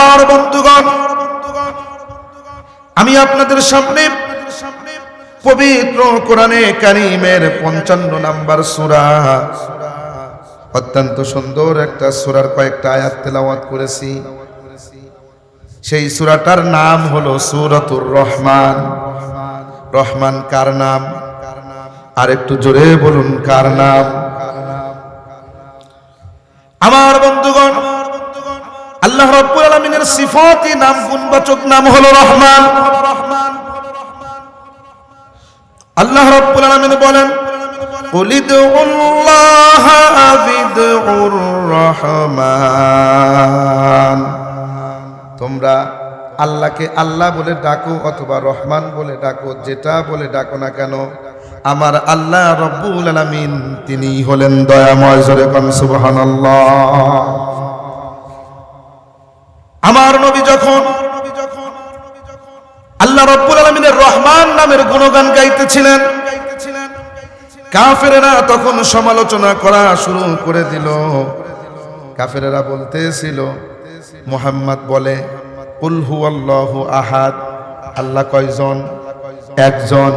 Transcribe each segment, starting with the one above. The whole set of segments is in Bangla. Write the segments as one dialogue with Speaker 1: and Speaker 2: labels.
Speaker 1: আমার বন্ধুগণ, আমি আপনাদের সামনে পবিত্র কোরআনে কারীমের 55 নম্বর সূরা, অত্যন্ত সুন্দর একটা সূরার কয়েকটা আয়াত তেলাওয়াত করেছি। সেই সূরাটার নাম হলো সূরাতুর রহমান। রহমান কার নাম? আর একটু জোরে বলুন, কার নাম? আমার বন্ধুগণ, আল্লাহ রাব্বুল আলামিনের সিফাতি নাম, গুণবাচক নাম হলো রহমান। আল্লাহ রাব্বুল আলামিন বলেন, কুলিদুল্লাহা আবিদুর রহমান। তোমরা আল্লাহকে আল্লাহ বলে ডাকো অথবা রহমান বলে ডাকো, যেটা বলে ডাকো না কেন, আমার আল্লাহ রাব্বুল আলামিন তিনি হলেন দয়াময়। জোরে কোন সুবহানাল্লাহ। আমার নবী যখন আল্লাহ রাব্বুল আলামিনের রহমান নামের গুণগান গাইতেছিলেন, কাফেরেরা তখন সমালোচনা করা শুরু করে দিল। কাফেরেরা বলতেছিল, মুহাম্মদ বলে কুল হুয়াল্লাহু আহাদ, আল্লাহ কয়জন? একজন।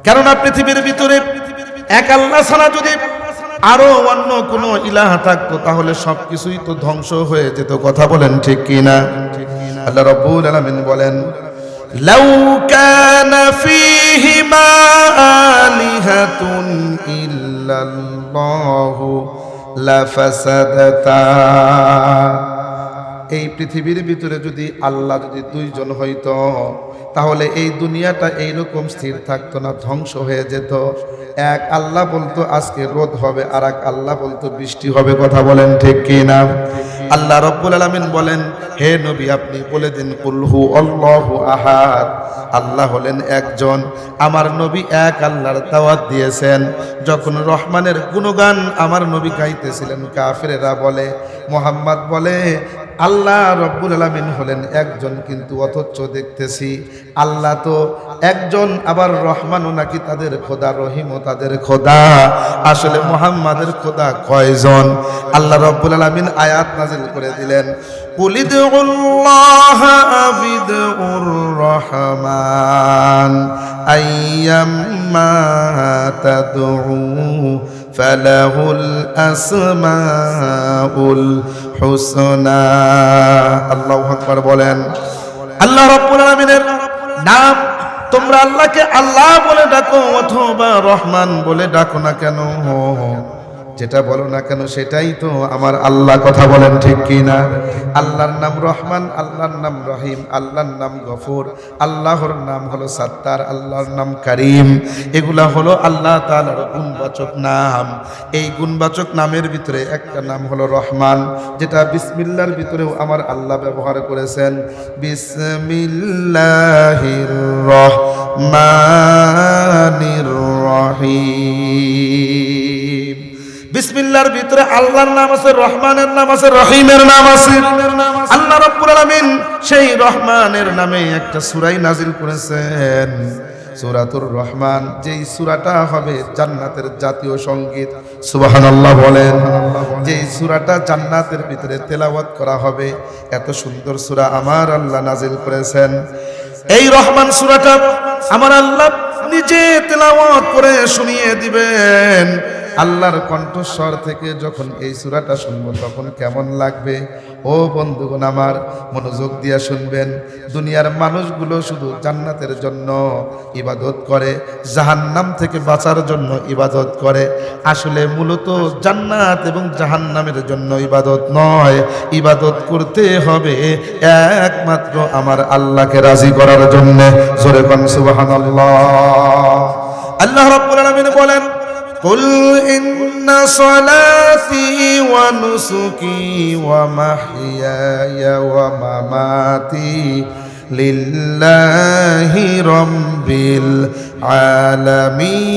Speaker 1: কেননা পৃথিবীর ভিতরে এক আল্লাহ ছাড়া যদি আরো অন্য কোন ইলাহ থাকতো তাহলে সবকিছুই তো ধ্বংস হয়ে যেত। কথা বলেন ঠিক কিনা? আল্লাহ রাব্বুল আলামিন বলেন, লাউ কানা ফীহিমা আলিহাতুন ইল্লাল্লাহু লাফাসাদাতা। এই পৃথিবীর ভিতরে যদি আল্লাহ যদি দুইজন হইতো তাহলে এই দুনিয়াটা এইরকম স্থির থাকতো না, ধ্বংস হয়ে যেত। এক আল্লাহ বলতো আজকে রোদ হবে, আর এক আল্লাহ বলতো বৃষ্টি হবে। কথা বলেন ঠিক কিনা? আল্লাহ রাব্বুল আলামিন বলেন, হে নবী আপনি বলে দিন কুল হু আল্লাহু আহাদ, আল্লাহ হলেন একজন। আমার নবী এক আল্লাহর দাওয়াত দিয়েছেন। যখন রহমানের গুণগান আমার নবী গাইতেছিলেন, কাফেরেরা বলে, মুহাম্মদ বলে আল্লাহ রাব্বুল আলামিন হলেন একজন, কিন্তু অথচ দেখতেছি আল্লাহ তো একজন, আবার রহমানও নাকি তাদের খোদা, রহিমও তাদের খোদা। আসলে মুহাম্মাদের খোদা কয়জন? আল্লাহ রাব্বুল আলামিন আয়াত নাযিল করে দিলেন, কুলিদুল্লাহা আবিদুর রহমান আইয়াম্মা তাদউ ফালাহুল আসমাউল হুসনা। আল্লাহু আকবার বলেন। আল্লাহ রাব্বুল আলামিনের নাম তোমরা আল্লাহকে আল্লাহ বলে ডাকো অথবা রহমান বলে ডাকো না কেন, যেটা বলো না কেন সেটাই তো আমার আল্লাহ। কথা বলেন ঠিক কিনা? আল্লাহর নাম রহমান, আল্লাহর নাম রহিম, আল্লাহর নাম গফুর, আল্লাহর নাম হলো সাত্তার, আল্লাহর নাম কারীম। এগুলা হলো আল্লাহ তাআলার গুণবাচক নাম। এই গুণবাচক নামের ভিতরে একটা নাম হলো রহমান, যেটা বিসমিল্লাহর ভিতরেও আমার আল্লাহ ব্যবহার করেছেন। বিসমিল্লাহির রহমানির রহিম। বিসমিল্লাহর ভিতরে আল্লাহর নাম আছে, রহমানের নাম আছে, রহিমের নাম আছে। আল্লাহ রাব্বুল আলামিন সেই রহমানের নামে একটা সূরা নাযিল করেছেন, সূরাতুর রহমান। যেই সূরাটা হবে জান্নাতের জাতীয় সঙ্গীত। সুবহানাল্লাহ বলেন। যেই সূরাটা জান্নাতের ভিতরে তেলাওয়াত করা হবে, এত সুন্দর সূরা আমার আল্লাহ নাযিল করেছেন। এই রহমান সূরাটা আমার আল্লাহ নিজে তেলাওয়াত করে শুনিয়ে দিবেন। আল্লাহর কণ্ঠস্বর থেকে যখন এই সূরাটা শুনবো তখন কেমন লাগবে? ও বন্ধুগণ আমার, মনোযোগ দিয়ে শুনবেন। দুনিয়ার মানুষগুলো শুধু জান্নাতের জন্য ইবাদত করে, জাহান্নাম থেকে বাঁচার জন্য ইবাদত করে। আসলে মূলত জান্নাত এবং জাহান্নামের জন্য ইবাদত নয়, ইবাদত করতে হবে একমাত্র আমার আল্লাহকে রাজি করার জন্য। জোরে কোন সুবহানাল্লাহ। আল্লাহ রাব্বুল আলামিন বলেন, কুল ইন্না সলাতি ওয়া নুসুকি ওয়া মাহইয়ায়া ওয়া মামাতি লিল্লাহি রাব্বিল আলামিন।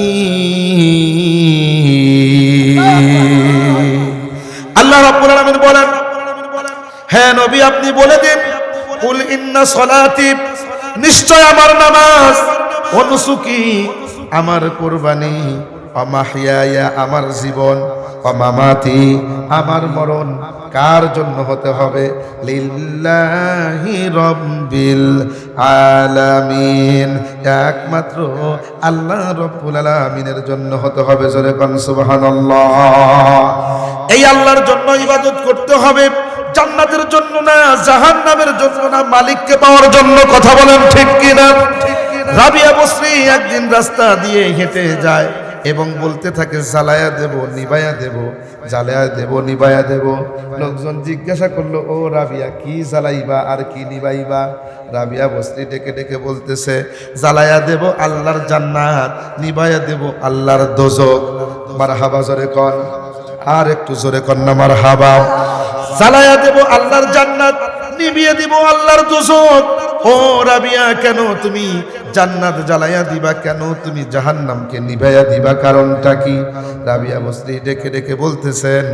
Speaker 1: আল্লাহ রাব্বুল আলামিন বলেন, হে নবী আপনি বলে দিন, কুল ইন্না সলাতি, নিশ্চয় আমার নামাজ, ওয়া নুসুকি আমার কুরবানি, অমাহিয়ায়া আমার জীবন, অমামাতি আমার মরণ কার জন্য হতে হবে? লিল্লাহি রাব্বিল আলামিন, একমাত্র আল্লাহ রাব্বুল আলামিনের জন্য হতে হবে। জোরে কোন সুবহানাল্লাহ। এই আল্লাহর জন্য ইবাদত করতে হবে, জান্নাতের জন্য না, জাহান্নামের জন্য না, মালিককে পাওয়ার জন্য। কথা বলেন ঠিক কিনা? রাবিয়া বসরি একদিন রাস্তা দিয়ে হেঁটে যায় এবং বলতে থাকে জ্বালায়া দেব নিবায়া দেব, জ্বালায়া দেব নিবায়া দেব। লোকজন জিজ্ঞাসা করলো, ও রাবিয়া কি জ্বালাইবা আর কি নিবাইবা? রাবিয়া বসরি ডেকে ডেকে বলতেছে, জ্বালায়া দেব আল্লাহর জান্নাত, নিবায়া দেব আল্লাহর দোজখ। মারহাবা জোরে কন, আর একটু জোরে কন না মারহাবা। জ্বালায়া দেব আল্লাহর জান্নাত, নিবিয়ে দিব আল্লাহর দোজখ। ও রাবিয়া, কেন তুমি জান্নাত জ্বালাইয়া দিবা, কেন তুমি জাহান্নামকে নিভাইয়া দিবা, কারণটা কি? রাবিয়া বসরি ডেকে ডেকে বলতেছেন,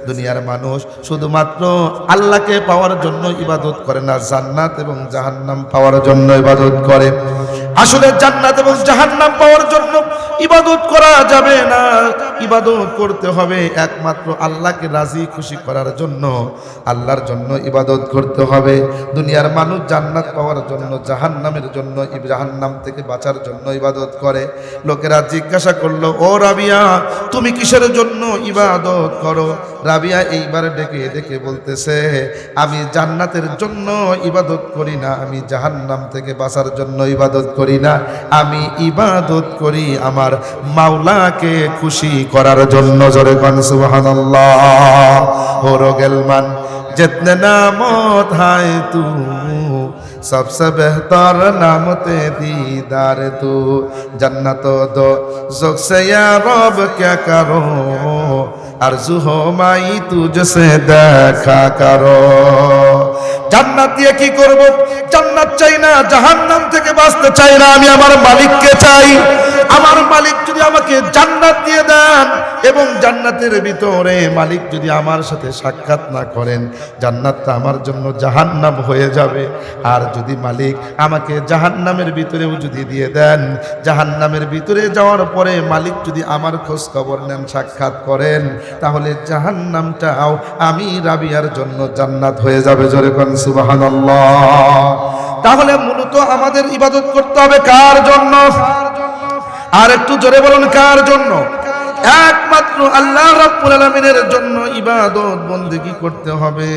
Speaker 1: দুনিয়ার মানুষ শুধুমাত্র আল্লাহকে পাওয়ার জন্য ইবাদত করে না, জান্নাত এবং জাহান্নাম পাওয়ার জন্য ইবাদত করে। আসলে জান্নাত এবং জাহান্নাম পাওয়ার জন্য ইবাদত করা যাবে না, ইবাদত করতে হবে একমাত্র আল্লাহকে রাজি খুশি করার জন্য, আল্লাহর জন্য ইবাদত করতে হবে। দুনিয়ার মানুষ জান্নাত পাওয়ার জন্য, জাহান্নামের জন্য, জাহান্নাম থেকে বাঁচার জন্য ইবাদত করে। লোকেরা জিজ্ঞাসা করলো, ও রাবিয়া তুমি কিসের জন্য ইবাদত করো? রাবিয়া এইবার ডেকে ডেকে বলতেছে, আমি জান্নাতের জন্য ইবাদত করি না, আমি জাহান্নাম থেকে বাঁচার জন্য ইবাদত করি না, আমি ইবাদত করি আমার মাওলাকে খুশি করার জন্য। জোরে কোন সুবহানাল্লাহ। हो रोगेलमान जितने नामत है तू सबसे बेहतर नाम ते दीदार तू जन्नत दो ज़ुख से या रब क्या करो आरज़ू हो माई तुझसे देखा करो। জান্নাত দিয়ে কি করব? জান্নাত চাই না, জাহান্নাম থেকে বাঁচতে চাই না, আমি আমার মালিককে চাই। আমার মালিক যদি আমাকে জান্নাত দিয়ে দেন এবং জান্নাতের ভিতরে মালিক যদি আমার সাথে সাক্ষাৎ না করেন, জান্নাতটা আমার জন্য জাহান্নাম হয়ে যাবে। আর যদি মালিক আমাকে জাহান্নামের ভিতরেও যদি দিয়ে দেন, জাহান্নামের ভিতরে যাওয়ার পরে মালিক যদি আমার খোঁজ খবর নেন, সাক্ষাৎ করেন, তাহলে জাহান্নামটাও আমি রাবিয়ার জন্য জান্নাত হয়ে যাবে। জোরে কোন সুবহানাল্লাহ। তাহলে মূলত আমাদের ইবাদত করতে হবে কার জন্য? আর একটু জোরে বলুন, কার জন্য? একমাত্র আল্লাহ রাব্বুল আলামিনের জন্য ইবাদত বন্দেগী করতে হবে।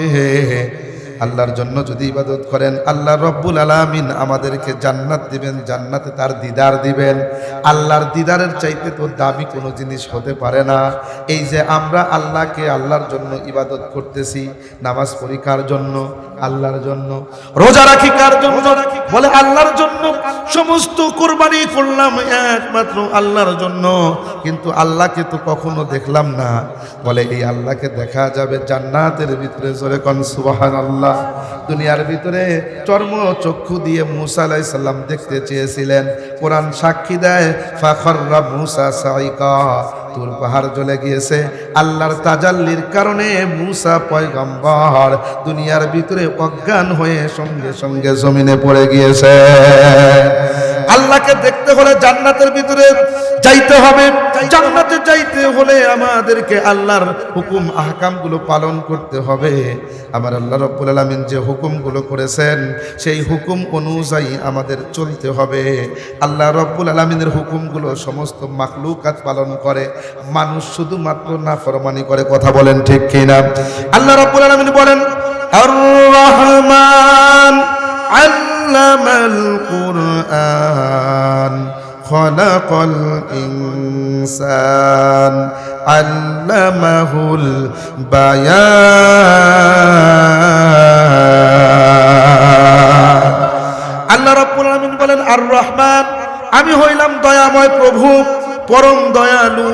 Speaker 1: আল্লাহর জন্য যদি ইবাদত করেন, আল্লাহ রাব্বুল আলামিন আমাদেরকে জান্নাত দিবেন, জান্নাতে তার দিদার দিবেন। আল্লাহর দিদারের চাইতে তো দামি কোনো জিনিস হতে পারে না। এই যে আমরা আল্লাহকে আল্লাহর জন্য ইবাদত করতেছি, নামাজ পড়ি কার জন্য? আল্লাহর জন্য। রোজা রাখি কার জন্য? বলে আল্লাহর জন্য। সমস্ত কুরবানি করলাম একমাত্র আল্লাহর জন্য, কিন্তু আল্লাহকে তো কখনো দেখলাম না। বলে এই আল্লাহকে দেখা যাবে জান্নাতের ভিতরে। জোরে কোন সুবহানাল্লাহ। দুনিয়ার ভিতরে চর্ম চক্ষু দিয়ে মূসা আলাইহিস সালাম দেখতে চেয়েছিলেন। কোরআন সাক্ষী দেয়, ফাখররা মূসা সাইকা, তুর পাহাড় জ্বলে গিয়েছে। আল্লাহর তাজাল্লির কারণে মূসা পয়গম্বর দুনিয়ার ভিতরে অজ্ঞান হয়ে সঙ্গে সঙ্গে জমিনে পড়ে গিয়েছে। আল্লাহকে দেখতে হলে জান্নাতের ভিতরে যাইতে হবে। জান্নাতে যাইতে হলে আমাদেরকে আল্লাহর হুকুম আহকামগুলো পালন করতে হবে। আমার আল্লাহ রাব্বুল আলামিন যে হুকুমগুলো করেছেন, সেই হুকুম অনুযায়ী আমাদের চলতে হবে। আল্লাহ রাব্বুল আলামিনের হুকুমগুলো সমস্ত মাখলুকাত পালন করে, মানুষ শুধুমাত্র নাফরমানি করে। কথা বলেন ঠিক কিনা? আল্লাহ রাব্বুল আলামিন বলেন, আর রহমান আল্লামাল কুরআন খলাকাল ইনসান আল্লামাহুল বায়ান। আল্লাহ রাব্বুল আলামিন বলেন, আর রহমান, আমি হইলাম দয়াময় প্রভু, পরম দয়ালু।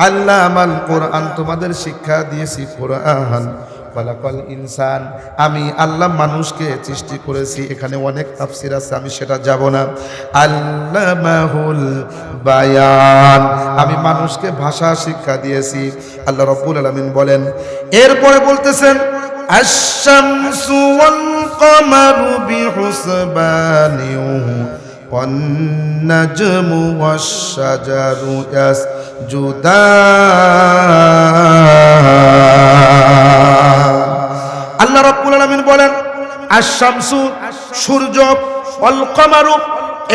Speaker 1: আল্লামাল কুরআন, তোমাদের শিক্ষা দিয়েছি কোরআন। খলাকাল ইনসান, আমি আল্লাহ মানুষকে সৃষ্টি করেছি। এখানে অনেক তাফসীর আছে, আমি সেটা যাব না। আল্লামাহুল বায়ান, আমি মানুষকে ভাষা শিক্ষা দিয়েছি। আল্লাহ রাব্বুল আলামিন বলেন, এরপরে বলতেছেন, আশ-শামসু ওয়াল কমারু বিহুসবানিহি ওয়ান নাজমু ওয়াশ-শাজারু আল্লাহ রাব্বুল আলামিন বলেন আশ-শামসু সূর্য, ওয়াল কমারু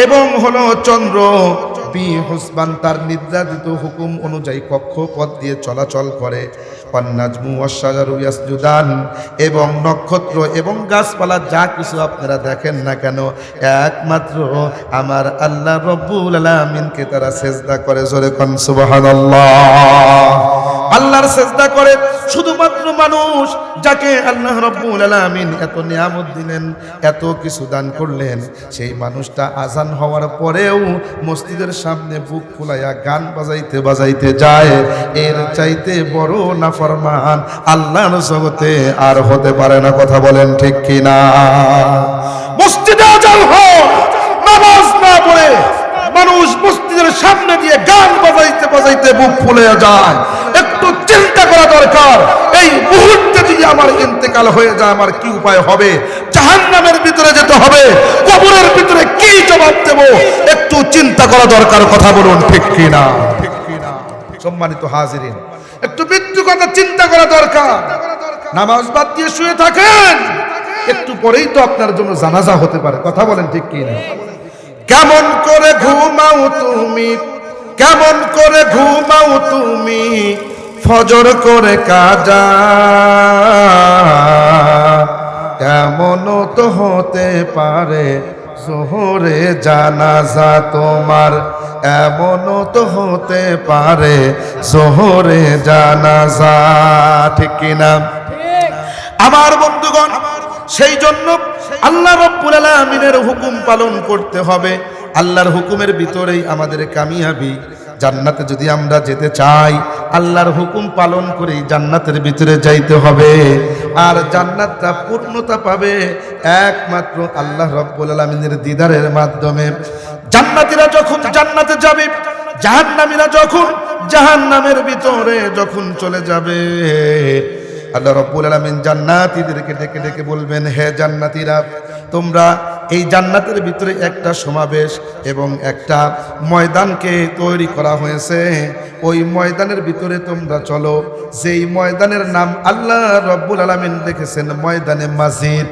Speaker 1: এবং হলো চন্দ্র, বি হুসবান তার নির্ধারিত হুকুম অনুযায়ী কক্ষপথ দিয়ে চলাচল করে, ওয়ান নাজমু ওয়াশ শাজারু ইয়াসজুদান এবং নক্ষত্র এবং গাছপালা যা কিছু আপনারা দেখেন না কেন একমাত্র আমার আল্লাহ রাব্বুল আলামিনকে তারা সেজদা করে। জোরে কোন সুবহানাল্লাহ। আল্লাহর সেজদা করে শুধুমাত্র মানুষ যাকে আল্লাহ রাব্বুল আলামিন এত নিয়ামত দিলেন, এত কিছু দান করলেন, সেই মানুষটা আজান হওয়ার পরেও মসজিদের সামনে বুক ফুলাইয়া গান বাজাইতে বাজাইতে যায়। এর চাইতে বড় নাফরমান আল্লাহর জগতে আর হতে পারে না। কথা বলেন ঠিক কিনা? মসজিদে আজান হয়, নামাজ না পড়ে মানুষ মসজিদের সামনে দিয়ে গান বাজাইতে বাজাইতে বুক ফুলাইয়া যায়। একটু চিন্তা করা দরকার, এই মুহূর্তে যদি আমার ইন্তেকাল হয়ে যায় আমার কি উপায় হবে? জাহান্নামের ভিতরে যেতে হবে, কবরের ভিতরে কি জবাব দেব? একটু চিন্তা করা দরকার। কথা বলুন ঠিক কিনা? সম্মানিত হাজিরিন, একটু মৃত্যুর কথা চিন্তা করা দরকার। নামাজ বাদ দিয়ে শুয়ে থাকেন, একটু পরেই তো আপনার জন্য জানাজা হতে পারে। কথা বলেন ঠিক কিনা? কেমন করে ঘুমাও তুমি, কেমন করে ঘুমাও তুমি, ফজর করে কাজা, কেমনও তো হতে পারে জোহরে জানাজা তোমার, এমনও তো হতে পারে জোহরে জানাজা। ঠিক কিনা আমার বন্ধুগণ? সেই জন্য আল্লাহ রাব্বুল আলামিনের হুকুম পালন করতে হবে। আল্লাহর হুকুমের ভিতরেই আমাদের কামিয়াবি। জান্নাতে যদি আমরা যেতে চাই আল্লাহর হুকুম পালন করেই জান্নাতের ভিতরে যাইতে হবে। আর জান্নাতটা পূর্ণতা পাবে একমাত্র আল্লাহ রাব্বুল আলামিনের দিদারের মাধ্যমে। জান্নাতীরা যখন জান্নাতে যাবে, জাহান্নামীরা যখন জাহান্নামের ভিতরে যখন চলে যাবে, আল্লাহ রাব্বুল আলামিন জান্নাতীদেরকে ডেকে ডেকে বলবেন, হে জান্নাতীরা, তোমরা এই জান্নাতের ভিতরে একটা সমাবেশ এবং একটা ময়দানকে তৈরি করা হয়েছে। ওই ময়দানের ভিতরে তোমরা চলো, যেই ময়দানের নাম আল্লাহ রাব্বুল আলামিন রেখেছেন ময়দানে মাজিদ।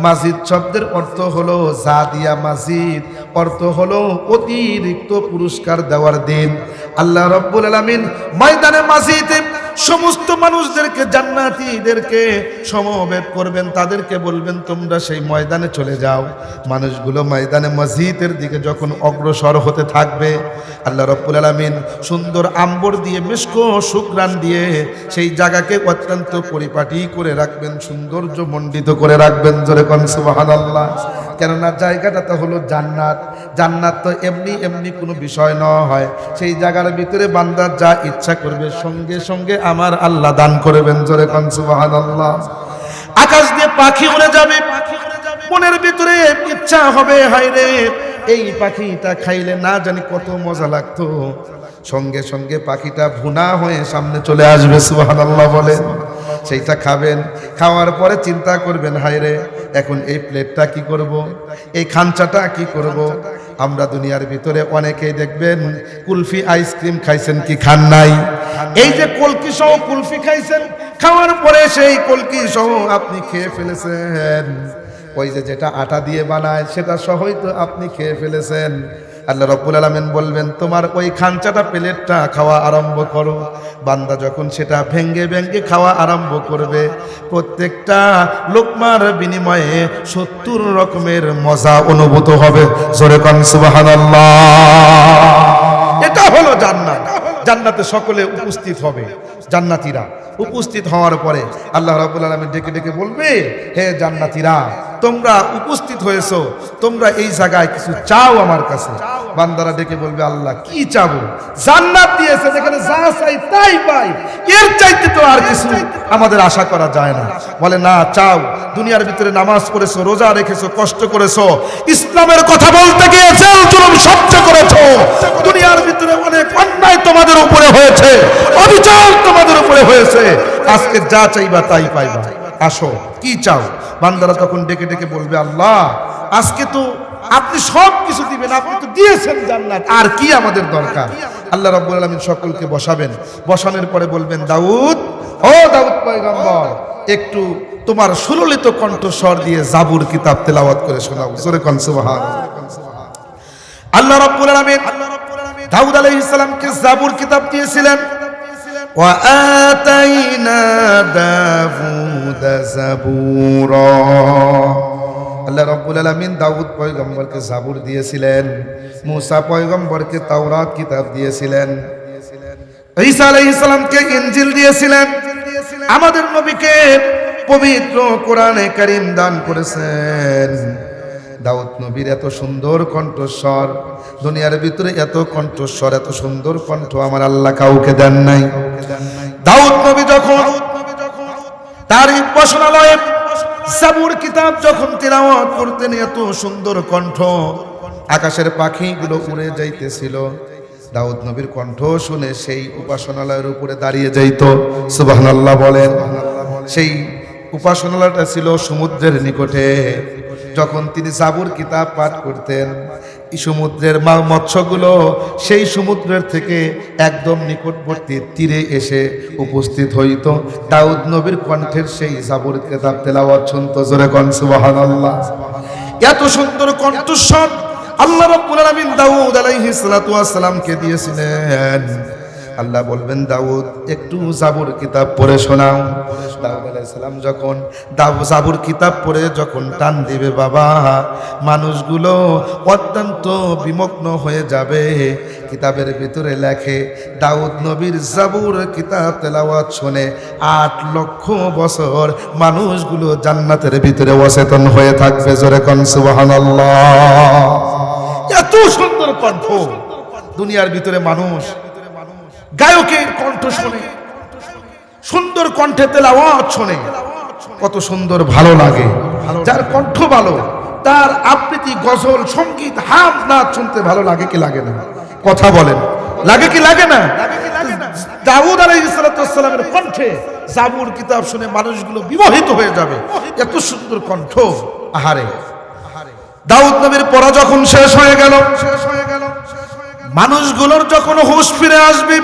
Speaker 1: মাজিদ শব্দের অর্থ হলো জাদিয়া মাজিদ, অর্থ হলো অতিরিক্ত পুরস্কার দেওয়ার দিন। আল্লাহ রাব্বুল আলামিন ময়দানে মাজিদে সমস্ত মানুষদেরকে, জান্নাতীদেরকে সমবেত করবেন, তাদেরকে বলবেন তোমরা সেই ময়দানে চলে যাও। মানুষগুলো ময়দানে মসজিদের দিকে যখন অগ্রসর হতে থাকবে, আল্লাহ রাব্বুল আলামিন সুন্দর আম্বর দিয়ে, মিশক শুকরান দিয়ে সেই জায়গাকে অত্যন্ত পরিপাটি করে রাখবেন, সৌন্দর্য মণ্ডিত করে রাখবেন। জোরে কোন সুবহানাল্লাহ। কেননা জায়গাটা তো হলো জান্নাত। জান্নাত তো এমনি এমনি কোনো বিষয় নয়, সেই জায়গার ভিতরে বান্দা যা ইচ্ছা করবে সঙ্গে সঙ্গে আমার আল্লাহ দান করবেন। জোরে কোন সুবহানাল্লাহ। আকাশ দিয়ে পাখি উড়ে যাবে, মনের ভিতরে ইচ্ছা হবে, হায়রে এই পাখিটা খাইলে না জানি কত মজা লাগতো। সঙ্গে সঙ্গে পাখিটা ভুনা হয়ে সামনে চলে আসবে, সুবহানাল্লাহ বলেন। সেইটা খাবেন, খাওয়ার পরে চিন্তা করবেন, হায়রে এখন এই প্লেটটা কি করব, এই খাঞ্চাটা কি করব। আমরা দুনিয়ার ভিতরে অনেকেই দেখবেন কুলফি আইসক্রিম খাইছেন কি খান নাই? এই যে কলকি সহ কুলফি খাইছেন, খাওয়ার পরে সেই কলকি সহ আপনি খেয়ে ফেলেছেন। ওই যে যেটা আটা দিয়ে বানায় সেটা সহই তো আপনি খেয়ে ফেলেছেন। আল্লাহ রাব্বুল আলামিন বলবেন তোমার ওই খাঞ্চাটা প্লেটটা খাওয়া আরম্ভ করো। বান্দা যখন সেটা ভেঙ্গে ভেঙ্গে খাওয়া আরম্ভ করবে, প্রত্যেকটা লোকমার বিনিময়ে 70 রকমের মজা অনুভূত হবে। জোরে কোন সুবহানাল্লাহ। এটা হলো জান্নাত। জান্নাতে সকলে উপস্থিত হবে। জান্নাতীরা উপস্থিত হওয়ার পরে আল্লাহ রাব্বুল আলামিন ডেকে ডেকে বলবে, হে জান্নাতীরা, তোমরা উপস্থিত হয়েছো, তোমরা এই জায়গায় কিছু চাও আমার কাছে। বান্দারা ডেকে বলবে, আল্লাহ কি চাবো? জান্নাত দিয়েছে, যেখানে যা চাই তাই পাই, এর চাইতে তো আর কিছু আমাদের আশা করা যায় না। বলে না, চাও। দুনিয়ার ভিতরে নামাজ পড়েছো, রোজা রেখেছো, কষ্ট করেছো, ইসলামের কথা বলতে গিয়ে জেল জুলুম সহ্য করেছো, দুনিয়ার ভিতরে অনেক অন্যায় তোমাদের উপরে হয়েছে, অবিচার তোমাদের উপরে হয়েছে, আজকে যা চাইবা তাই পাইবা, আসো কি চাও? বান্দারা তখন ডেকে ডেকে বলবে, আল্লাহ আজকে তো আপনি সব কিছু দিবেন, আপনি তো দিয়েছেন জান্নাত, আর কি আমাদের দরকার। আল্লাহ রাব্বুল আলামিন সকলকে বসাবেন, বসানোর পরে বলবেন, দাউদ, ও দাউদ পয়গম্বর, একটু তোমার সুললিত কণ্ঠস্বর দিয়ে জাবুর কিতাব তেলাওয়াত করে শোনাও। জোরে কোন সুবহানাল্লাহ। আল্লাহ রাব্বুল আলামিন দাউদ আলাইহিস সালামকে জাবুর কিতাব দিয়েছিলেন। ওয়া আতাইনা দাউদা জাবুরা। আল্লাহ রাব্বুল আলামিন দাউদ পয়গম্বরকে জাবুর দিয়েছিলেন, মুসা পয়গম্বরকে তাওরাত কিতাব দিয়েছিলেন, ঈসা আলাইহিস সালামকে ইনজিল দিয়েছিলেন, আমাদের নবীকে পবিত্র কোরআনে কারীম দান করেছেন। দাউদ নবীর এত সুন্দর কণ্ঠস্বর, দুনিয়ার ভিতরে এত কণ্ঠস্বর, এত সুন্দর কণ্ঠ আমার আল্লাহ কাউকে দেন নাই। দাউদ নবী যখন তার উপাসনালয়ে জাবুর কিতাব যখন তিলাওয়াত করতেন, এত সুন্দর কণ্ঠ, আকাশের পাখিগুলো উড়ে যাইতেছিল। দাউদ নবীর কণ্ঠ শুনে সেই উপাসনালয়ের উপরে দাঁড়িয়ে যাইত। সুবহানাল্লাহ বলেন। সেই উপাসনালয়টা ছিল সমুদ্রের নিকটে। যখন তিনি জাবুর কিতাব পাঠ করতেন, এই সমুদ্রের মৎস্যগুলো সেই সমুদ্রের থেকে একদম নিকটবর্তী তীরে এসে উপস্থিত হইত। দাউদ নবীর কণ্ঠের সেই জাবুর কিতাব তেলাওয়াত শুনতো। জোরে কোন সুবহানাল্লাহ। এত সুন্দর কণ্ঠস্বর আল্লাহ রাব্বুল আলামিন দাউদ আলাইহিস সালাতু ওয়াস সালামকে দিয়েছিলেন। আল্লাহ বলবেন, দাউদ একটু জাবুর কিতাব পড়ে শোনাও। দাউদ আলাইহিস সালাম যখন জাবুর কিতাব পড়ে যখন টান দিবে, বাবা, মানুষগুলো অত্যন্ত বিমগ্ন হয়ে যাবে। কিতাবের ভিতরে লেখে, দাউদ নবীর জাবুর কিতাব তেলাওয়াত শুনে 8 লক্ষ বছর মানুষগুলো জান্নাতের ভিতরে অচেতন হয়ে থাকবে। জোরে কোন সুবহানাল্লাহ। এত সুন্দর কণ্ঠ, দুনিয়ার ভিতরে মানুষ গায়কের কণ্ঠ শুনে, সুন্দর কণ্ঠে তেলাওয়াত শুনে কত সুন্দর ভালো লাগে। যার কণ্ঠ ভালো, তার আবৃত্তি, গজল, সঙ্গীত, হাম নাচ শুনতে ভালো লাগে কি লাগে না? কথা বলেন, লাগে কি লাগে না? দাউদ আলাইহিস সালামের কণ্ঠে জাবুর কিতাব শুনে মানুষগুলো বিমোহিত হয়ে যাবে। এত সুন্দর কণ্ঠ। আহারে, দাউদ নবীর পড়া যখন শেষ হয়ে গেল, মানুষগুলোর যখন হুঁশ ফিরে আসবে,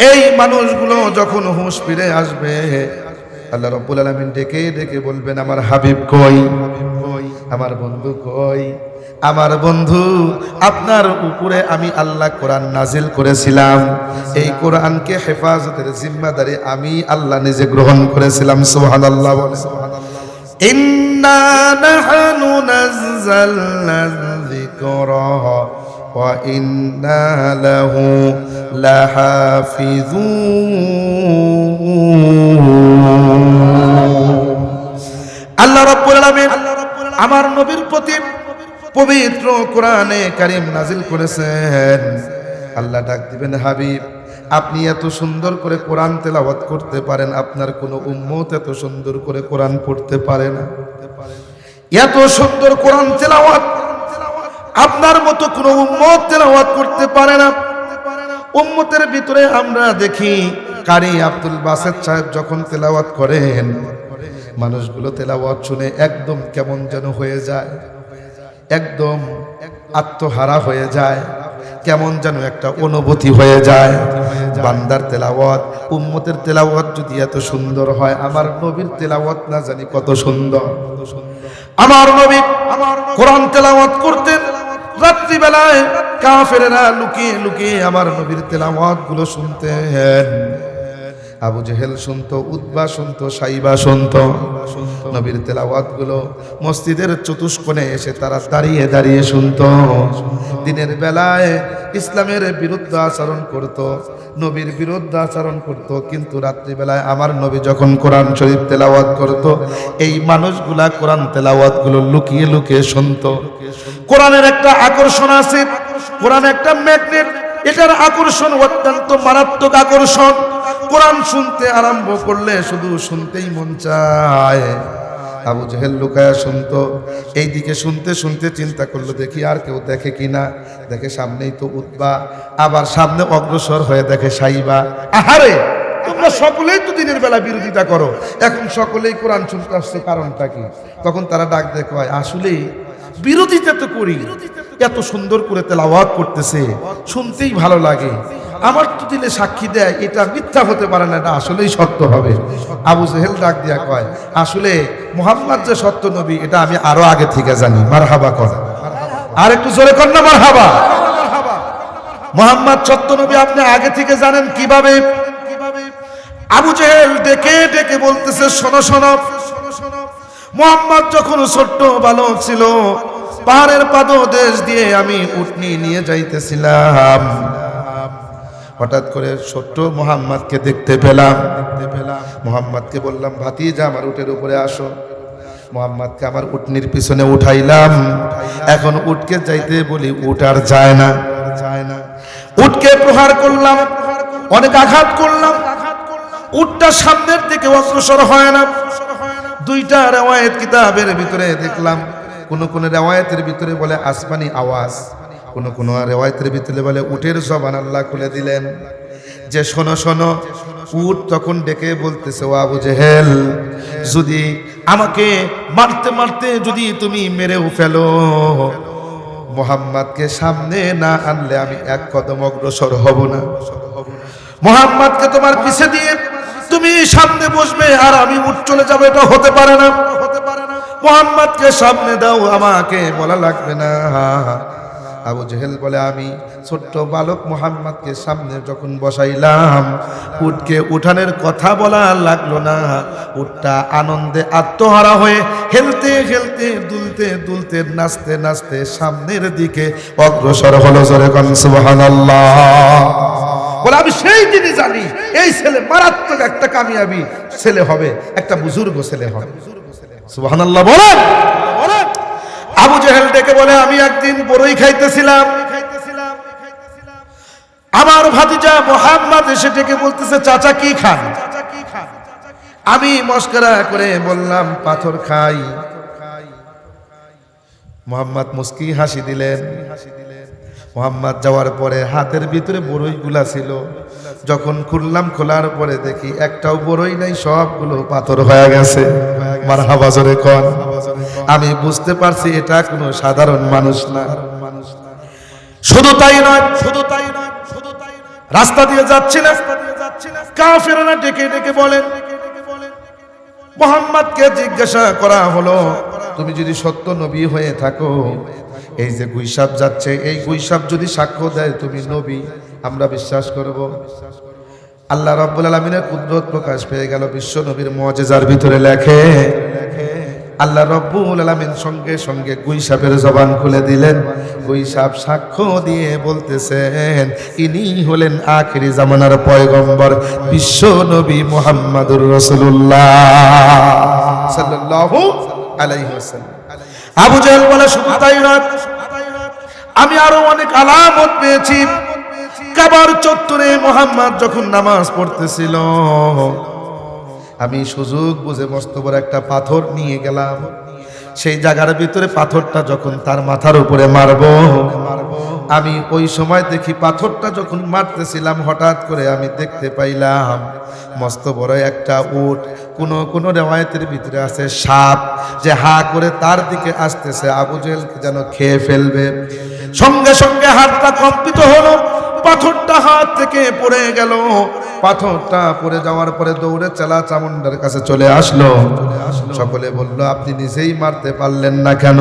Speaker 1: এই মানুষগুলো যখন হুঁশ ফিরে আসবে, আল্লাহ রাব্বুল আলামিন ডেকে ডেকে বলবেন, আমার হাবিব কই, আমার বন্ধু কই? আমার বন্ধু, আপনার উপরে আমি আল্লাহ কোরআন নাজিল করেছিলাম, এই কোরআনকে হেফাজতের জিম্মাদারি আমি আল্লাহ নিজে গ্রহণ করেছিলাম। সুবহানাল্লাহ বলে। ইন্না নাহনু নাযালনা যিকরা ওয়া ইন্না লাহু লাহাফিজুন। আল্লাহ রাব্বুল আলামিন আমার নবীর প্রতি পবিত্র কোরআনে কারীম নাজিল করেছেন। আল্লাহ ডাক দিবেন, হাবিব, আপনি এত সুন্দর করে কোরআন তেলাওয়াত করতে পারেন, আপনার কোন উম্মত এত সুন্দর করে কোরআন পড়তে পারে না। এত সুন্দর কোরআন তেলাওয়াত আপনার মতো কোন উম্মত তেলাওয়াত করতে পারে না। উম্মতের ভিতরে আমরা দেখি কারি আব্দুল বাসেত সাহেব যখন তেলাওয়াত করেন, মানুষগুলো তেলাওয়াত শুনে একদম কেমন যেন হয়ে যায়, একদম আত্মহারা হয়ে যায়, কেমন যেন একটা অনুভূতি হয়ে যায়। বান্দার তেলাওয়াত, উম্মতের তেলাওয়াত যদি এত সুন্দর হয়, আমার নবীর তেলাওয়াত না জানি কত সুন্দর। আমার নবী কোরআন তেলাওয়াত করতেন, রাত্রিবেলায় কাফেরেরা লুকিয়ে লুকিয়ে আমার নবীর তেলাওয়াত গুলো শুনতেন। আবু জেহেল শুনতো, উতবা শুনতো, সাইবা শুনতো নবীর তেলাওয়াত গুলো। মসজিদের চতুষ্কোণে এসে তারা দাঁড়িয়ে দাঁড়িয়ে শুনতো। দিনের বেলায় ইসলামের বিরুদ্ধে আচরণ করত, নবীর বিরুদ্ধে আচরণ করত, কিন্তু রাত্রিবেলায় আমার নবী যখন কোরআন শরীফ তেলাওয়াত করত, এই মানুষগুলা কোরআন তেলাওয়াত গুলো লুকিয়ে লুকিয়ে শুনতো। কোরআনের একটা আকর্ষণ আছে, কোরআন একটা ম্যাগনেট, এটার আকর্ষণ অত্যন্ত মারাত্মক আকর্ষণ। কোরআন শুনতে আরম্ভ করলে শুধু শুনতেই মন চায়। আবু জেহেল লুকায়া শুনতো, এই দিকে শুনতে শুনতে চিন্তা করলো, দেখি আর কেউ দেখে কিনা। দেখে সামনেই তো উতবা, আবার সামনে অগ্রসর হয়ে দেখে সাইবা। আহারে, তোমরা সকলেই তো দিনের বেলা বিরোধিতা করো, এখন সকলেই কোরআন শুনতে আসছে, কারণটা কি? তখন তারা ডাক দেখো, আসলেই বিরোধিতা তো করি, এত সুন্দর করে তেলাওয়াত করতেছে, শুনতেই ভালো লাগে, আমার তো দিলে সাক্ষী দেয় এটা মিথ্যা হতে পারে না, এটা আসলেই সত্য হবে। আবু জেহেল ডাক দিয়া কয়, আসলে মুহাম্মদ যে সত্য নবী এটা আমি আরো আগে থেকে জানি। মারহাবা কর, আর একটু জোরে কর না মারহাবা। মুহাম্মদ সত্য নবী আপনি আগে থেকে জানেন কিভাবে? আবু জেহেল ডেকে ডেকে বলতেছে, শোনো শোনো, মুহাম্মদ যখন ছোট্ট বালক ছিল, পাহাড়ের পাদদেশ দিয়ে আমি উটনি নিয়ে যাইতেছিলাম, হঠাৎ করে ছোট্ট মুহাম্মদকে দেখতে পেলাম। মুহাম্মদকে বললাম, ভাতিজা আমার উটের উপরে আসো। মুহাম্মদকে আমার উটনির পিছনে উঠাইলাম। এখন উটকে যাইতে বলি, উট আর যায় না। উটকে প্রহার করলাম, অনেক আঘাত করলাম, উটটা সামনের দিকে অগ্রসর হয় না। দুইটা রিওয়ায়াত কিতাবের ভিতরে দেখলাম, কোন কোন রিওয়ায়াতের ভিতরে বলে আসমানি আওয়াজ, কোন কোন রিওয়ায়াতের ভিতরে বলে উটের জবান আল্লাহ খুলে দিলেন যে শোনো শোনো। উট তখন ডেকে বলতেছে, ও আবু জেহেল, যদি আমাকে মারতে মারতে যদি তুমি মেরেও ফেলো, মুহাম্মদকে সামনে না আনলে আমি এক কদম অগ্রসর হব না। মুহাম্মদকে তোমার পিছে দিয়ে তুমি সামনে বসবে আর আমি উঠ চলে যাবো, এটা হতে পারে না। মুহাম্মদকে সামনে দাও, আমাকে বলা লাগবে না। আবু জেহেল বলে, আমি ছোট্ট বালক মুহাম্মদকে সামনে যখন বসাইলাম, উটকে উঠানের কথা বলা লাগলো না। উটটা আনন্দে আত্মহারা হয়ে হেলতে হেলতে দুলতে দুলতে নাচতে নাচতে সামনের দিকে অগ্রসর হলো। জোরে কোন সুবহানাল্লাহ। বলে, আমি সেই দিনই জানি এই ছেলে মারাত্মক একটা কামিয়াবি ছেলে হবে, একটা বুজুর্গ ছেলে হবে। সুবহানাল্লাহ বলেন। আবু জেহেল ডেকে বলে, আমি একদিন বড়ই খাইতেছিলাম, আমার ভাতিজা মুহাম্মদ এসে ডেকে বলতেছে, চাচা কি খান? আমি মস্করা করে বললাম, পাথর খাই। মুহাম্মদ মুস্কি হাসি দিলেন। মুহাম্মদ যাওয়ার পরে হাতের ভিতরে বড়ইগুলা ছিল, যখন খুললাম, খোলার পরে দেখি একটাও বড়ই নাই, সবগুলো পাথর হয়ে গেছে। মারহাবা জোরে কোন। আমি বুঝতে পারছি এটা কোনো সাধারণ মানুষ না। শুধু তাই নয়, রাস্তা দিয়ে যাচ্ছি না, কাফেররা ডেকে ডেকে বলেন, মুহাম্মদকে জিজ্ঞাসা করা হলো, তুমি যদি সত্য নবী হয়ে থাকো, এই যে গুইসাপ যাচ্ছে, এই গুইসাপ যদি সাক্ষ্য দেয় তুমি নবী, আমরা বিশ্বাস করব। আল্লাহ রাব্বুল আলামিনের কুদরত প্রকাশ পেয়ে গেল। বিশ্ব নবীর মুআজিজার ভিতরে লেখে, আল্লাহ রাব্বুল আলামিন সঙ্গে সঙ্গে গুইসাপের জবান খুলে দিলেন। গুইসাপ সাক্ষ্য দিয়ে বলতেছেন, ইনি হলেন আখিরি জামানার পয়গম্বর বিশ্ব নবী মুহাম্মদুর রাসূলুল্লাহ সাল্লাল্লাহু আলাইহি ওয়াসাল্লাম। আবু জেহেল বলে, শুধু তাই নয়, আমি আরো অনেক আলামত পেয়েছি। কাবার চত্বরে মুহাম্মদ যখন নামাজ পড়তেছিল, আমি সুযোগ বুঝে মস্ত বড় একটা পাথর নিয়ে গেলাম। সেই জায়গার ভিতরে পাথরটা যখন তার মাথার উপরে মারবো, আমি ওই সময় দেখি পাথরটা যখন মারতেছিলাম, হঠাৎ করে আমি দেখতে পাইলাম মস্ত বড় একটা উট। কোন রিওয়ায়াতের ভিতরে আছে সাপ, যে হা করে তার দিকে আসতেছে, আবু জেহেলকে যেন খেয়ে ফেলবে। সঙ্গে সঙ্গে হাতটা কম্পিত হলো, পাথরটা হাত থেকে পড়ে গেল। পাথরটা পড়ে যাওয়ার পরে দৌড়ে চেলা চামুন্ডার কাছে চলে আসলো। সকলে বলল, আপনি নিজেই মারতে পারলেন না কেন?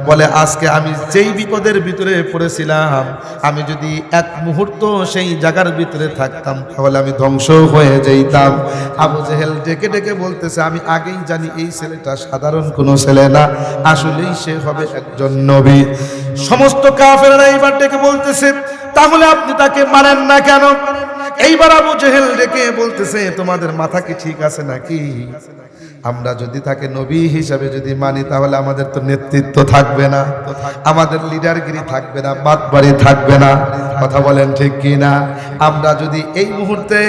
Speaker 1: বলে, আজকে আমি যেই বিপদের ভিতরে পড়েছিলাম, আমি যদি এক মুহূর্ত সেই জায়গার ভিতরে থাকতাম তাহলে আমি ধ্বংস হয়ে যেতাম। আবু জেহেল ডেকে ডেকে বলতেছে, আমি আগেই জানি এই ছেলেটা সাধারণ কোনো ছেলে না, আসলেই সে হবে একজন নবী। সমস্ত কাফেররা এইবার ডেকে বলতেছে, তাহলে আপনি তাকে মানেন না কেন? এইবার আবু জেহেল ডেকে বলতেছে, তোমাদের মাথা কি ঠিক আছে নাকি? আমরা যদি তাকে নবী হিসাবে যদি মানি, তাহলে আমাদের তো নেতৃত্ব থাকবে না, আমাদের লিডারগিরি থাকবে না, বাতবাড়ি থাকবে না। কথা বলেন ঠিক কি না? আমরা যদি এই মুহূর্তে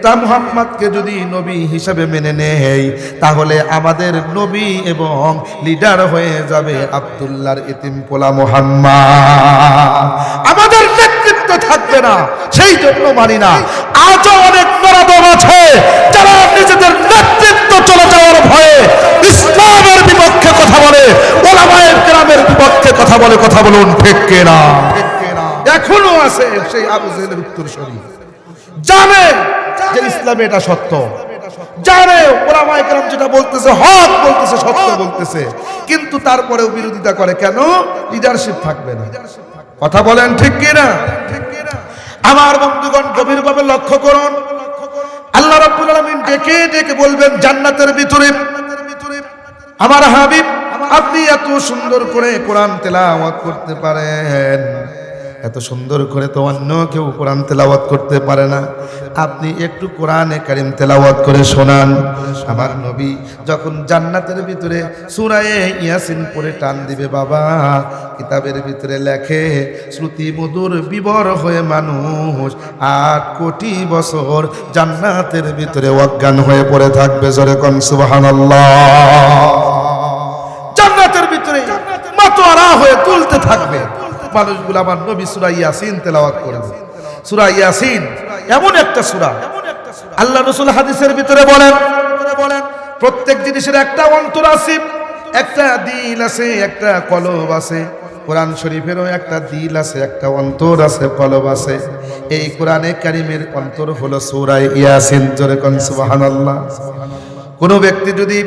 Speaker 1: তা মুহাম্মদকে যদি নবী হিসাবে মেনে নেই, তাহলে আমাদের নবী এবং লিডার হয়ে যাবে আব্দুল্লাহর ইতিম পোলা মুহাম্মদ। আমাদের নেতৃত্ব থাকবে না, সেই জন্য মানি না। আজও অনেক নরাদম আছে যারা নিজেদের নেতৃত্ব চলে যাওয়ার ভয়ে ইসলামের বিপক্ষে কথা বলে, ওলামায়ে কেরামের বিপক্ষে কথা বলে, কথা বলুন ঠিক কিনা? এখনো আছে সেই আবু জেহেলের উত্তরসূরি, জানে যে ইসলামে এটা সত্য, জানে ওলামায়ে কেরাম যেটা বলতেছে হক বলতেছে, সত্য বলতেছে, কিন্তু তারপরেও বিরোধিতা করে। কেন? লিডারশিপ থাকবে না। কথা বলেন ঠিক কিনা? আমার বন্ধুগণ, গভীরভাবে লক্ষ্য করুন, আল্লাহ রাব্বুল আলামিন ডেকে ডেকে বলবেন জান্নাতের ভিতরে, আমার হাবিব আপনি এত সুন্দর করে কোরআন তেলাওয়াত করতে পারেন, এত সুন্দর করে তো অন্য কেউ কোরআন তেলাওয়াত করতে পারে না, আপনি একটু কোরআনে কারীম তেলাওয়াত করে শোনান। আমার নবী যখন জান্নাতের ভিতরে সূরা ইয়াসিন পড়ে টান দিবে, বাবা কিতাবের ভিতরে লেখে শ্রুতি মধুর বিবর হয়ে মানুষ 8 কোটি বছর জান্নাতের ভিতরে অজ্ঞান হয়ে পড়ে থাকবে। জোরে কোন সুবহানাল্লাহ। জান্নাতের ভিতরে মাতোয়ারা হয়ে তুলতে থাকবে মানুষগুলো। আমার নবী সূরা ইয়াসিন তেলাওয়াত করবে। সূরা ইয়াসিন এমন একটা সূরা, আল্লাহ রাসূল হাদিসের ভিতরে বলেন প্রত্যেক জিনিসের একটা অন্তর আছে, একটা দিল আছে, একটা কলব আছে। কোরআন শরীফেরও একটা দিল আছে, একটা অন্তর আছে, কলব আছে। এই কোরআনে কারীমের অন্তর হলো সূরা ইয়াসিন। জোরে কোন সুবহানাল্লাহ। কোন ব্যক্তি যদি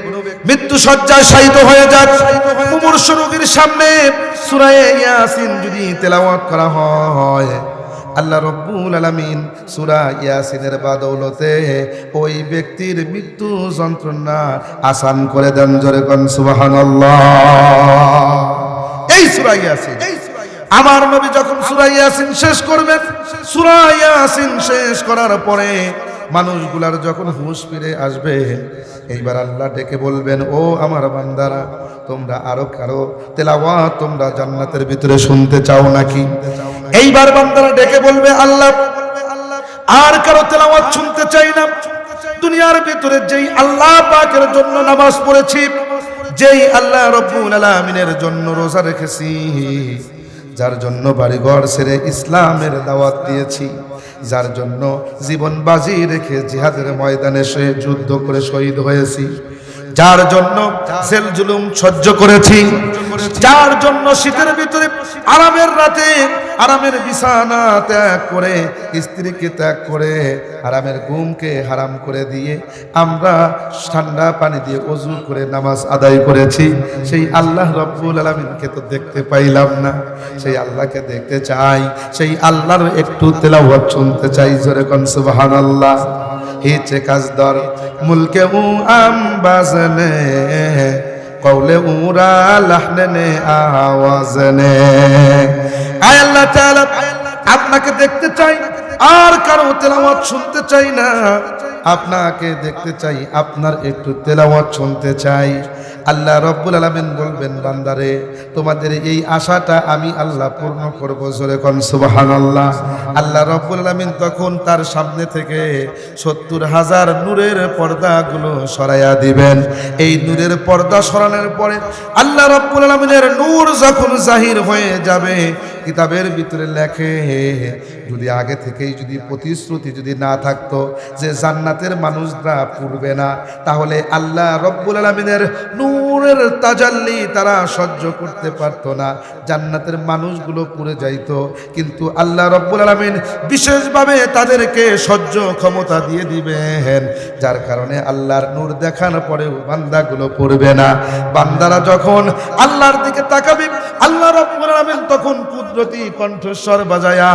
Speaker 1: মৃত্যু শয্যায় শায়িত হয়ে যায়, মুমূর্ষু রোগীর সামনে সূরা ইয়াসিন যদি তেলাওয়াত করা হয়, আল্লাহ রাব্বুল আলামিন সূরা ইয়াসিনের বদৌলতে ওই ব্যক্তির মৃত্যু যন্ত্রণা আসান করে দেন। জোরে কোন সুবহানাল্লাহ। এই সূরা ইয়াসিন, আমার নবী যখন সূরা ইয়াসিন শেষ করবেন, সূরা ইয়াসিন শেষ করার পরে মানুষগুলার যখন হুঁশ ফিরে আসবে, এইবার আল্লাহ ডেকে বলবেন, ও আমার বান্দারা, তোমরা আরো কারো তেলাওয়াত তোমরা জান্নাতের ভিতরে শুনতে চাও নাকি? এইবার বান্দারা ডেকে বলবে, আল্লাহ আর কারো তেলাওয়াত শুনতে চাই না। দুনিয়ার ভিতরে যেই আল্লাহ পাকের জন্য নামাজ পড়েছি, যেই আল্লাহ রাব্বুল আলামিনের জন্য রোজা রেখেছি, যার জন্য বাড়িঘর ছেড়ে ইসলামের দাওয়াত দিয়েছি, যার জন্য জীবন বাজি রেখে জিহাদের ময়দানে সে যুদ্ধ করে শহীদ হয়েছি, যার জন্য জেল জুলুম সহ্য করেছি, যার জন্য শীতের ভিতরে আরামের রাতে আরামের বিছানা ত্যাগ করে, স্ত্রীকে ত্যাগ করে, আরামের ঘুমকে হারাম করে দিয়ে আমরা ঠান্ডা পানি দিয়ে ওযু করে নামাজ আদায় করেছি, সেই আল্লাহ রাব্বুল আলামিনকে তো দেখতে পাইলাম না। সেই আল্লাহকে দেখতে চাই, সেই আল্লাহর একটু তেলাওয়াত শুনতে চাই। জোরে কোন সুবহানাল্লাহ। হিচে কাজদর মুলকে উ আম বাজনে, কওলে উরা লাহনে আওয়াজনে। আয় আল্লাহ তাআলা, আপনাকে দেখতে চাই, আর কারো তেলাওয়াত শুনতে চাই না। আপনাকে দেখতে চাই, আপনার একটু তেলাওয়াত শুনতে চাই। আল্লাহ রাব্বুল আলামিন বলবেন, বান্দারে তোমাদের এই আশাটা আমি আল্লাহ পূর্ণ করব। জোরে কোন সুবহানাল্লাহ। আল্লাহ রাব্বুল আলামিন তখন তার সামনে থেকে ৭০,০০০ নূরের পর্দাগুলো সরাইয়া দিবেন। এই নূরের পর্দা সরানোর পরে আল্লাহ রাব্বুল আলামিনের নূর যখন জাহির হয়ে যাবে, কিতাবের ভিতরে লেখে যদি আগে থেকেই যদি প্রতিশ্রুতি যদি না থাকতো যে জান্নাতের মানুষরা পুড়বে না, তাহলে আল্লাহ রাব্বুল আলামিনের নূরের তাজাল্লি তারা সহ্য করতে পারতো না, জান্নাতের মানুষগুলো পুড়ে যাইতো। কিন্তু আল্লাহ রাব্বুল আলামিন বিশেষভাবে তাদেরকে সহ্য ক্ষমতা দিয়ে দিবেন, যার কারণে আল্লাহর নূর দেখানোর পরেও বান্দাগুলো পুড়বে না। বান্দারা যখন আল্লাহর দিকে তাকাবে, আল্লাহ রাব্বুল আলামিন তখন কুদরতি কণ্ঠস্বর বাজায়া,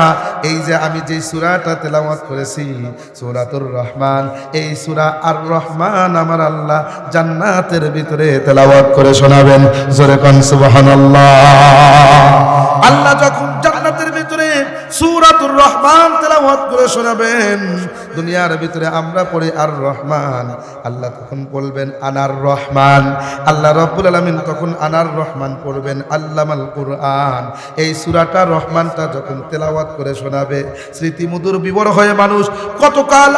Speaker 1: এই যে আমি যে সূরাটা তেলাওয়াত করেছি সূরাতুর রহমান, এই সূরা আর রহমান আমার আল্লাহ জান্নাতের ভিতরে তেলাওয়াত করে শোনাবেন। জোরে কোন সুবহানাল্লাহ। আল্লাহ যখন জান্নাতের ভিতরে সূরাতুর রহমান তেলাওয়াত করে শোনাবেন, দুনিয়ার ভিতরে আমরা পড়ি আর রহমান, আল্লাহ তখন বলবেন আনার রহমান। আল্লাহ রাব্বুল আলামিন তখন আনার রহমান পড়বেন, আল্লামাল কুরআন। এই সূরাটা রহমানটা যখন তেলাওয়াত করে শোনাবে, স্মৃতিমধুর বিবর হয়ে মানুষ কতকাল